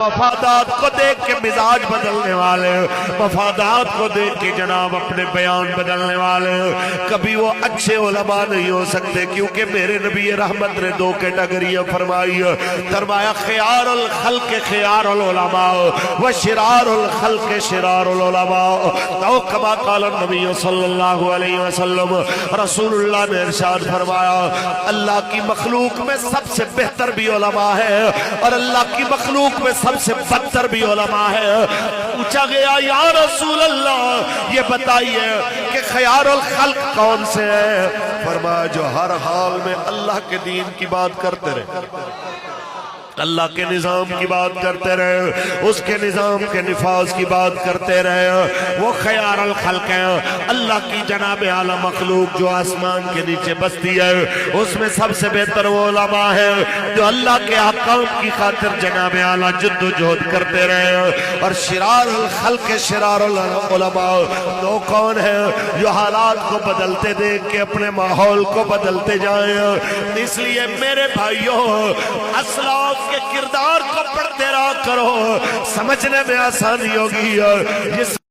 مفادات کو دیکھ کے مزاج بدلنے والے، مفادات کو دیکھ کے جناب اپنے بیان بدلنے والے، کبھی وہ اچھے علماء نہیں ہو سکتے، کیونکہ میرے نبی رحمت نے دو کیٹیگریاں فرمائی، فرمایا خیار الخلق خیار العلماء و شرار الخلق شرار العلماء، او کما قال النبی صلی اللہ علیہ وسلم، رسول اللہ نے ارشاد فرمایا اللہ کی مخلوق میں سب سے بہتر بھی علماء ہے اور اللہ کی مخلوق میں سب سے بدتر بھی علماء ہے۔ پوچھا گیا یا رسول اللہ یہ بتائیے کہ خیار الخلق کون سے ہے؟ فرمایا جو ہر حال میں اللہ کے دین کی بات کرتے رہے، اللہ کے نظام کی بات کرتے رہے، اس کے نظام کے نفاذ کی بات کرتے رہے، وہ خیار الخلق ہے۔ اللہ کی جناب اعلیٰ مخلوق جو آسمان کے نیچے بستی ہے، اس میں سب سے بہتر وہ علماء ہے جو اللہ کے احکام کی خاطر جناب اعلیٰ جد و جہد کرتے رہے، اور شرار الخلق شرار العلماء وہ کون ہے جو حالات کو بدلتے دیکھ کے اپنے ماحول کو بدلتے جائیں۔ اس لیے میرے بھائیوں اسلاف کے کردار کو پڑھتے رہا کرو، سمجھنے میں آسانی ہوگی۔